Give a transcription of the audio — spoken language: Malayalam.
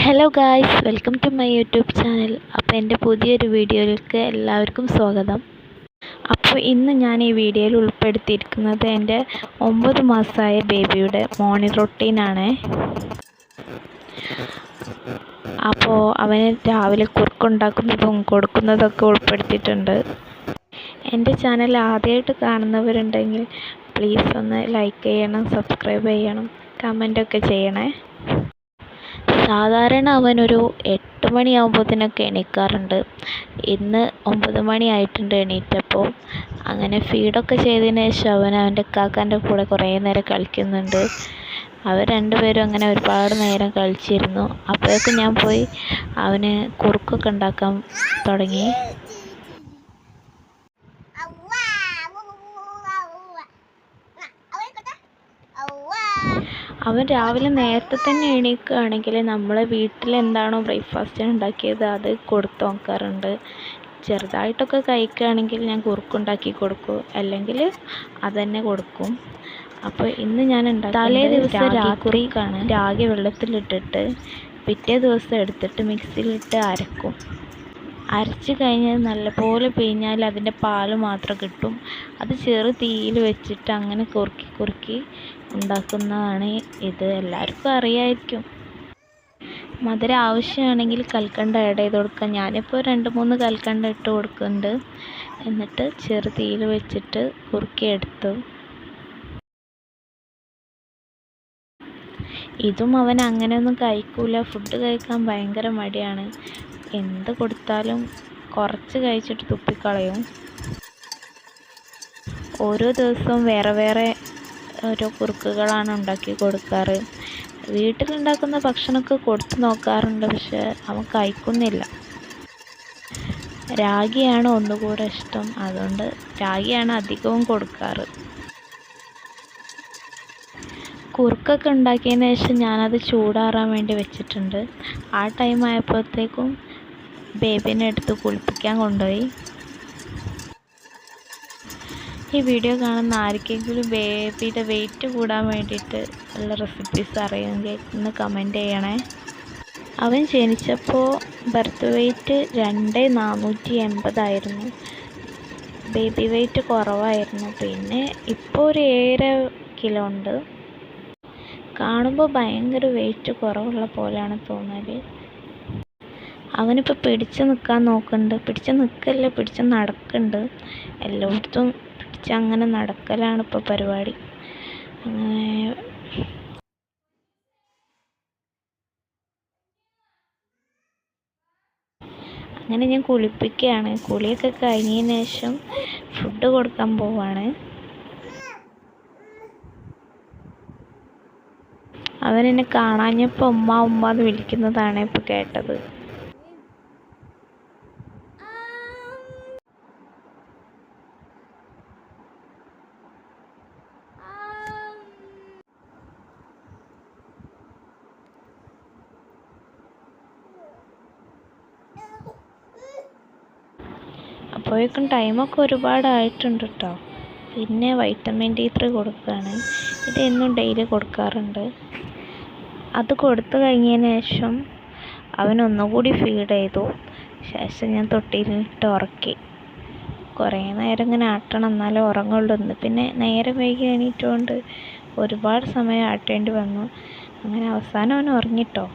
Hello guys, welcome to my YouTube channel. അപ്പോൾ എൻ്റെ പുതിയൊരു വീഡിയോയിലേക്ക് എല്ലാവർക്കും സ്വാഗതം. അപ്പോൾ ഇന്ന് ഞാൻ ഈ വീഡിയോയിൽ ഉൾപ്പെടുത്തിയിരിക്കുന്നത് എൻ്റെ 9 മാസമായ ബേബിയുടെ മോർണിംഗ് റൊട്ടീനാണ്. അപ്പോൾ അവന് രാവിലെ കുറുക്കുണ്ടാക്കുന്നതും കൊടുക്കുന്നതൊക്കെ ഉൾപ്പെടുത്തിയിട്ടുണ്ട്. എൻ്റെ ചാനൽ ആദ്യമായിട്ട് കാണുന്നവരുണ്ടെങ്കിൽ പ്ലീസ് ഒന്ന് ലൈക്ക് ചെയ്യണം, സബ്സ്ക്രൈബ് ചെയ്യണം, കമൻറ്റൊക്കെ ചെയ്യണേ. സാധാരണ അവനൊരു 8 മണിയാകുമ്പോഴത്തേനൊക്കെ എണീക്കാറുണ്ട്. ഇന്ന് 9 മണിയായിട്ടുണ്ട് എണീറ്റപ്പോൾ. അങ്ങനെ ഫീഡൊക്കെ ചെയ്തതിന് ശേഷം അവൻ്റെ കാക്കാൻ്റെ കൂടെ കുറേ നേരം കളിക്കുന്നുണ്ട്. അവർ രണ്ടുപേരും അങ്ങനെ ഒരുപാട് നേരം കളിച്ചിരുന്നു. അപ്പോഴേക്കും ഞാൻ പോയി അവന് കുറുക്കൊക്കെ ഉണ്ടാക്കാൻ തുടങ്ങി. അവൻ രാവിലെ നേരത്തെ തന്നെ എണീക്കുകയാണെങ്കിൽ നമ്മൾ വീട്ടിൽ എന്താണോ ബ്രേക്ക്ഫാസ്റ്റിന് ഉണ്ടാക്കിയത് അത് കൊടുത്തു നോക്കാറുണ്ട്. ചെറുതായിട്ടൊക്കെ കഴിക്കുകയാണെങ്കിൽ ഞാൻ കുറുക്കുണ്ടാക്കി കൊടുക്കും, അല്ലെങ്കിൽ അതുതന്നെ കൊടുക്കും. അപ്പോൾ ഇന്ന് ഞാൻ തലേ ദിവസം രാത്രിക്കാണ് രാഗി വെള്ളത്തിലിട്ടിട്ട് പിറ്റേ ദിവസം എടുത്തിട്ട് മിക്സിയിലിട്ട് അരക്കും. അരച്ച് കഴിഞ്ഞ് നല്ലപോലെ പിഴിഞ്ഞാൽ അതിൻ്റെ പാല് മാത്രം കിട്ടും. അത് ചെറു തീയിൽ വെച്ചിട്ട് അങ്ങനെ കുറുക്കി ഉണ്ടാക്കുന്നതാണ് ഇത്. എല്ലാവർക്കും അറിയാമായിരിക്കും. മധുരം ആവശ്യമാണെങ്കിൽ കൽക്കണ്ടം ആഡ് ചെയ്ത് കൊടുക്കാം. ഞാനിപ്പോൾ 2-3 കൽക്കണ്ടം ഇട്ട് കൊടുക്കുന്നുണ്ട്. എന്നിട്ട് ചെറു തീയിൽ വെച്ചിട്ട് കുറുക്കിയെടുത്തു. ഇതും അവൻ അങ്ങനെയൊന്നും കഴിക്കൂല. ഫുഡ് കഴിക്കാൻ ഭയങ്കര മടിയാണ്. എന്ത് കൊടുത്താലും കുറച്ച് കഴിച്ചിട്ട് തുപ്പിക്കളയും. ഓരോ ദിവസവും വേറെ വേറെ ഓരോ കുറുക്കുകളാണ് ഉണ്ടാക്കി കൊടുക്കാറ്. വീട്ടിലുണ്ടാക്കുന്ന ഭക്ഷണമൊക്കെ കൊടുത്തു നോക്കാറുണ്ട്, പക്ഷെ അവൻ കഴിക്കുന്നില്ല. രാഗിയാണ് ഒന്നുകൂടെ ഇഷ്ടം, അതുകൊണ്ട് രാഗിയാണ് അധികവും കൊടുക്കാറ്. കുറുക്കൊക്കെ ഉണ്ടാക്കിയതിന് ശേഷം ഞാനത് ചൂടാറാൻ വേണ്ടി വെച്ചിട്ടുണ്ട്. ആ ടൈം ആയപ്പോഴത്തേക്കും ബേബീനെ എടുത്ത് കുളിപ്പിക്കാൻ കൊണ്ടുപോയി. ഈ വീഡിയോ കാണുന്ന ആർക്കെങ്കിലും ബേബിയുടെ വെയിറ്റ് കൂടാൻ വേണ്ടിയിട്ട് ഉള്ള റെസിപ്പീസ് അറിയുമെങ്കിൽ ഒന്ന് കമൻറ്റ് ചെയ്യണേ. അവൻ ജനിച്ചപ്പോൾ ബർത്ത് വെയ്റ്റ് 2480 ആയിരുന്നു. ബേബി വെയ്റ്റ് കുറവായിരുന്നു. പിന്നെ ഇപ്പോൾ ഒരു 7 കിലോ ഉണ്ട്. കാണുമ്പോൾ ഭയങ്കര വെയിറ്റ് കുറവുള്ള പോലെയാണ് തോന്നൽ. അവനിപ്പോൾ പിടിച്ച് നിൽക്കാൻ നോക്കുന്നുണ്ട്. പിടിച്ച് നിൽക്കല്ല, പിടിച്ച് നടക്കുന്നുണ്ട്. എല്ലായിടത്തും അങ്ങനെ നടക്കലാണ് ഇപ്പോൾ പരിപാടി. അങ്ങനെ ഞാൻ കുളിപ്പിക്കുകയാണ്. കുളിയൊക്കെ കഴിഞ്ഞതിന് ശേഷം ഫുഡ് കൊടുക്കാൻ പോവാണ്. അവനെന്നെ കാണാഞ്ഞപ്പോൾ ഉമ്മ ഉമ്മ എന്ന് വിളിക്കുന്നതാണ് ഇപ്പോൾ കേട്ടത്. അപ്പോഴേക്കും ടൈമൊക്കെ ഒരുപാടായിട്ടുണ്ട് കേട്ടോ. പിന്നെ വൈറ്റമിൻ D3 കൊടുക്കുകയാണ്. ഇത് എന്നും ഡെയിലി കൊടുക്കാറുണ്ട്. അത് കൊടുത്തു കഴിഞ്ഞതിന് ശേഷം അവനൊന്നുകൂടി ഫീഡ് ചെയ്തു. ശേഷം ഞാൻ തൊട്ടിയിലിട്ട് ഉറക്കി. കുറേ നേരം ഇങ്ങനെ ആട്ടണം, എന്നാലേ ഉറങ്ങുള്ളൂ. പിന്നെ നേരെ വൈകി എണീറ്റുകൊണ്ട് ഒരുപാട് സമയം ആട്ടേണ്ടി വന്നു. അങ്ങനെ അവസാനം അവൻ ഉറങ്ങിട്ടോ.